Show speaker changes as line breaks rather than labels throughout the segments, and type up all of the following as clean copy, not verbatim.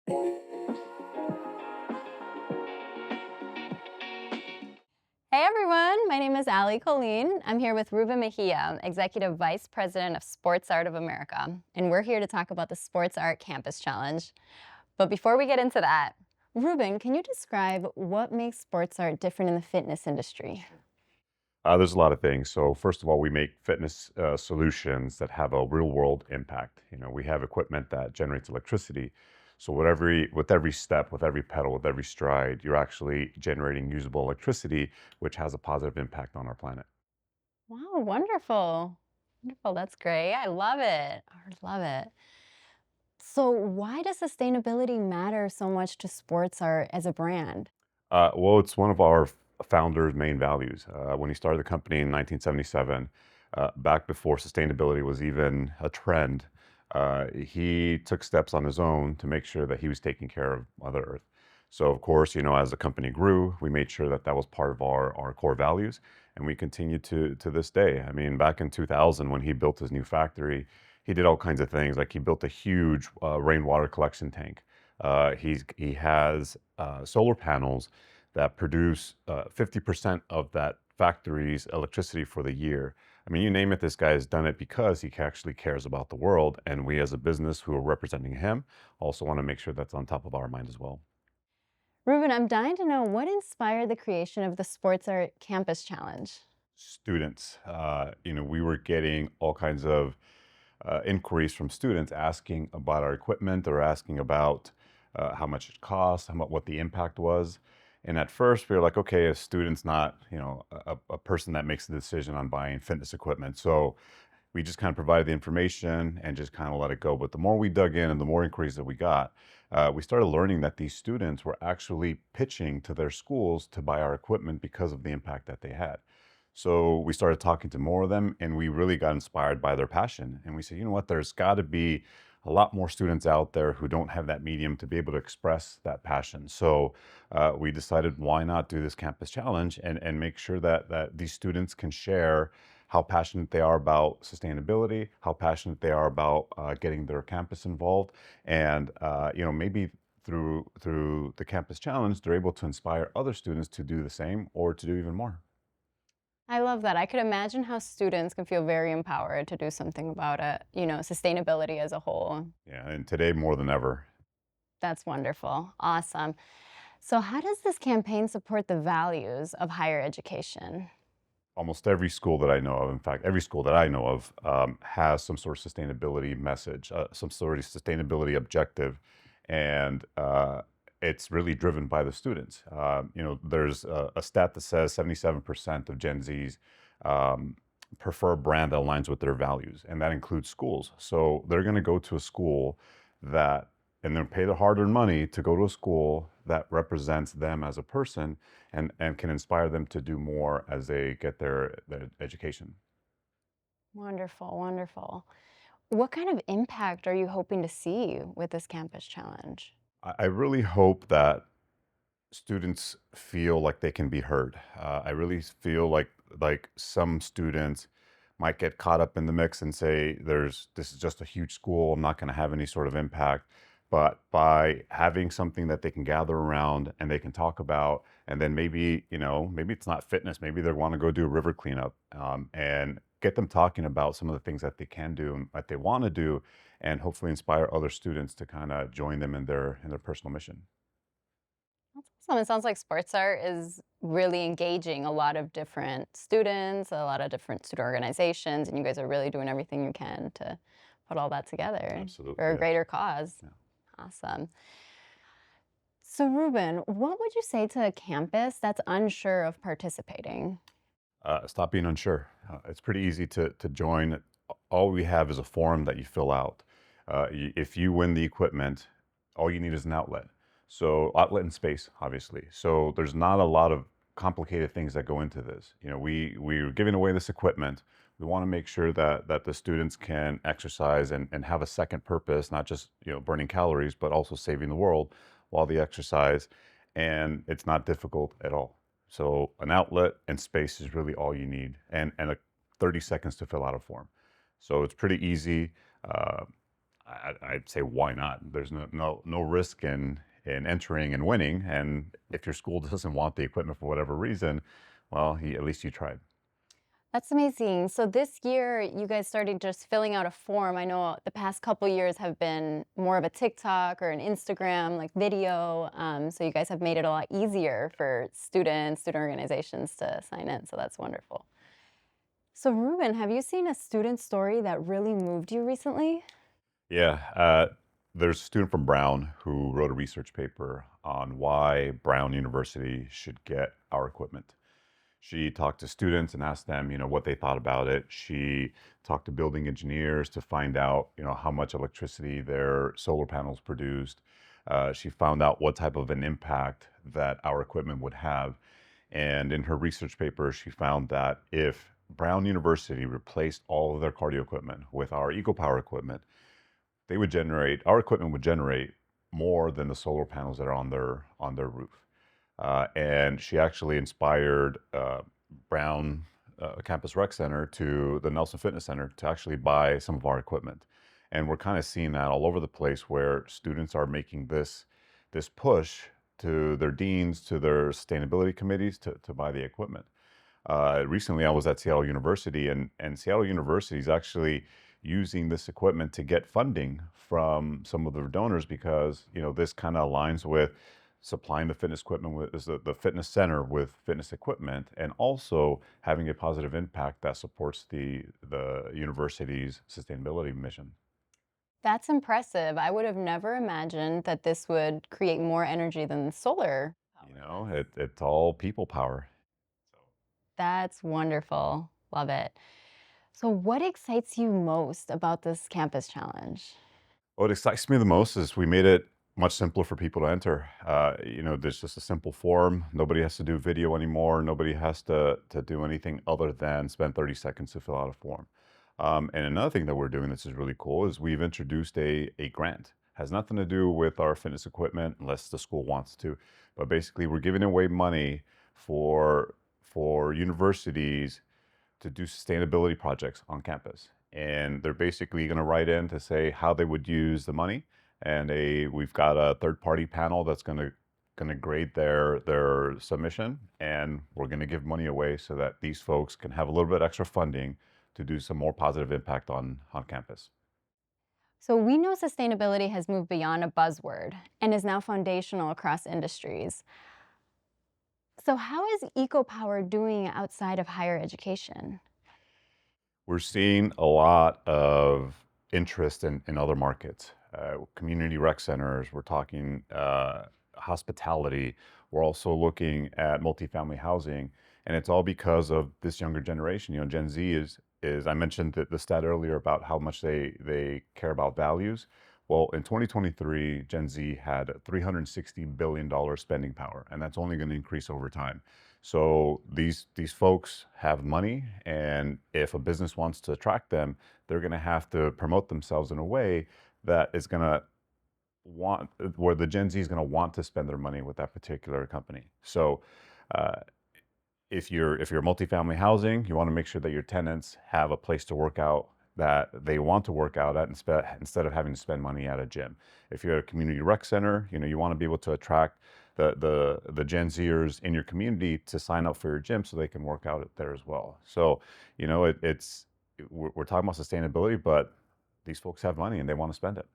Hey everyone, my name is Ali Colleen. I'm here with Ruben Mejia, Executive Vice President of SportsArt of America, and we're here to talk about the SportsArt Campus Challenge. But before we get into that, Ruben, can you describe what makes SportsArt different in the fitness industry?
There's a lot of things. So first of all, we make fitness solutions that have a real world impact. We have equipment that generates electricity. So with every step, with every pedal, with every stride, you're actually generating usable electricity, which has a positive impact on our planet.
Wow, wonderful. Wonderful, that's great. I love it. I love it. So, why does sustainability matter so much to SportsArt as a brand?
Well, it's one of our founders' main values. When he started the company in 1977, back before sustainability was even a trend, he took steps on his own to make sure that he was taking care of Mother Earth. So, of course, as the company grew, we made sure that that was part of our core values, and we continue to this day. I mean, back in 2000, when he built his new factory, he did all kinds of things. Like he built a huge rainwater collection tank. He has solar panels that produce 50% of that factory's electricity for the year. I mean, you name it, this guy has done it because he actually cares about the world. And we, as a business who are representing him, also want to make sure that's on top of our mind as well.
Ruben, I'm dying to know what inspired the creation of the SportsArt Campus Challenge.
Students, we were getting all kinds of inquiries from students asking about our equipment or asking about how much it costs, what the impact was. And at first, we were like, okay, a student's not, a person that makes the decision on buying fitness equipment. So we just kind of provided the information and just kind of let it go. But the more we dug in and the more inquiries that we got, we started learning that these students were actually pitching to their schools to buy our equipment because of the impact that they had. So we started talking to more of them and we really got inspired by their passion. And we said, you know what, there's got to be a lot more students out there who don't have that medium to be able to express that passion. So we decided, why not do this campus challenge and make sure that these students can share how passionate they are about sustainability, how passionate they are about getting their campus involved, and maybe through the campus challenge, they're able to inspire other students to do the same or to do even more.
I love that. I could imagine how students can feel very empowered to do something about it, sustainability as a whole.
Yeah, and today more than ever.
That's wonderful. Awesome. So, how does this campaign support the values of higher education?
Almost every school that I know of, in fact, every school that I know of, has some sort of sustainability message, some sort of sustainability objective, and it's really driven by the students. There's a stat that says 77% of Gen Zs prefer a brand that aligns with their values, and that includes schools. So they're going to go to a school that, and they'll pay their hard-earned money to go to a school that represents them as a person and can inspire them to do more as they get their education.
Wonderful, wonderful. What kind of impact are you hoping to see with this campus challenge?
I really hope that students feel like they can be heard. I really feel like some students might get caught up in the mix and say, this is just a huge school, I'm not going to have any sort of impact. But by having something that they can gather around and they can talk about, and then maybe it's not fitness, maybe they want to go do a river cleanup, and get them talking about some of the things that they can do and that they want to do, and hopefully inspire other students to kind of join them in their personal mission.
That's awesome. It sounds like sports art is really engaging a lot of different students, a lot of different student organizations, and you guys are really doing everything you can to put all that together for
Absolutely,
a
yes.
greater cause.
Yeah.
Awesome. So, Ruben, what would you say to a campus that's unsure of participating?
Stop being unsure. It's pretty easy to join. All we have is a form that you fill out. If you win the equipment, all you need is an outlet. So outlet and space, obviously. So there's not a lot of complicated things that go into this. We're giving away this equipment. We want to make sure that the students can exercise and have a second purpose, not just burning calories, but also saving the world while they exercise. And it's not difficult at all. So an outlet and space is really all you need, and 30 seconds to fill out a form. So it's pretty easy. Uh, I'd say why not? There's no risk in entering and winning. And if your school doesn't want the equipment for whatever reason, well, at least you tried.
That's amazing. So this year, you guys started just filling out a form. I know the past couple years have been more of a TikTok or an Instagram like video. So you guys have made it a lot easier for students, student organizations to sign in. So that's wonderful. So Ruben, have you seen a student story that really moved you recently?
Yeah, there's a student from Brown who wrote a research paper on why Brown University should get our equipment. She talked to students and asked them, what they thought about it. She talked to building engineers to find out, how much electricity their solar panels produced. She found out what type of an impact that our equipment would have. And in her research paper, she found that if Brown University replaced all of their cardio equipment with our EcoPower equipment, our equipment would generate more than the solar panels that are on their roof. And she actually inspired Brown Campus Rec Center to the Nelson Fitness Center to actually buy some of our equipment. And we're kind of seeing that all over the place where students are making this push to their deans, to their sustainability committees to buy the equipment. Recently, I was at Seattle University, and Seattle University is actually using this equipment to get funding from some of their donors because this kind of aligns with supplying the fitness equipment with the fitness center with fitness equipment, and also having a positive impact that supports the university's sustainability mission.
That's impressive. I would have never imagined that this would create more energy than solar power does.
It's all people power.
That's wonderful. Love it. So, what excites you most about this campus challenge?
What excites me the most is we made it much simpler for people to enter. There's just a simple form. Nobody has to do video anymore. Nobody has to do anything other than spend 30 seconds to fill out a form. And another thing that we're doing this is really cool is we've introduced a grant. Has nothing to do with our fitness equipment unless the school wants to. But basically, we're giving away money for universities to do sustainability projects on campus. And they're basically going to write in to say how they would use the money. And we've got a third party panel that's going to grade their submission, and we're going to give money away so that these folks can have a little bit extra funding to do some more positive impact on campus.
So, we know sustainability has moved beyond a buzzword and is now foundational across industries. So, how is EcoPower doing outside of higher education?
We're seeing a lot of interest in other markets, community rec centers. We're talking hospitality. We're also looking at multifamily housing, and it's all because of this younger generation. Gen Z is I mentioned the stat earlier about how much they care about values. Well, in 2023, Gen Z had $360 billion spending power, and that's only going to increase over time. So these folks have money, and if a business wants to attract them, they're going to have to promote themselves in a way that is going to want where the Gen Z is going to want to spend their money with that particular company. So uh, if you're multifamily housing, you want to make sure that your tenants have a place to work out that they want to work out at instead of having to spend money at a gym. If you're at a community rec center, you want to be able to attract the Gen Zers in your community to sign up for your gym so they can work out there as well. So, we're talking about sustainability, but these folks have money and they want to spend it.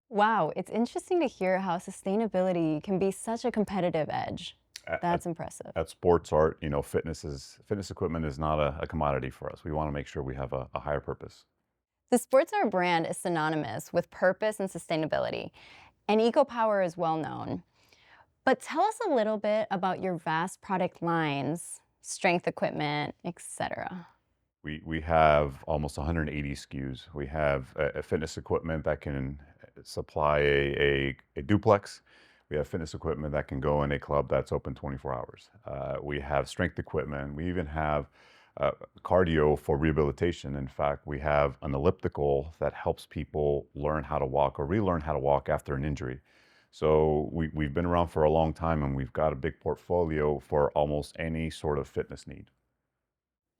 Wow, it's interesting to hear how sustainability can be such a competitive edge.
At,
That's impressive.
at SportsArt, fitness equipment is not a commodity for us. We want to make sure we have a higher purpose.
The SportsArt brand is synonymous with purpose and sustainability, and EcoPower is well known. But tell us a little bit about your vast product lines, strength equipment, etc.
We have almost 180 SKUs. We have a fitness equipment that can supply a duplex. We have fitness equipment that can go in a club that's open 24 hours. We have strength equipment. We even have cardio for rehabilitation. In fact, we have an elliptical that helps people learn how to walk or relearn how to walk after an injury. So we've been around for a long time, and we've got a big portfolio for almost any sort of fitness need.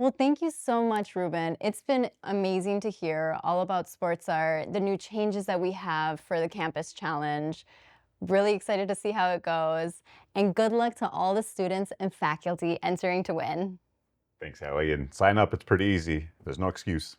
Well, thank you so much, Ruben. It's been amazing to hear all about sports art, the new changes that we have for the campus challenge. Really excited to see how it goes. And good luck to all the students and faculty entering to win.
Thanks, Allie. And sign up, it's pretty easy. There's no excuse.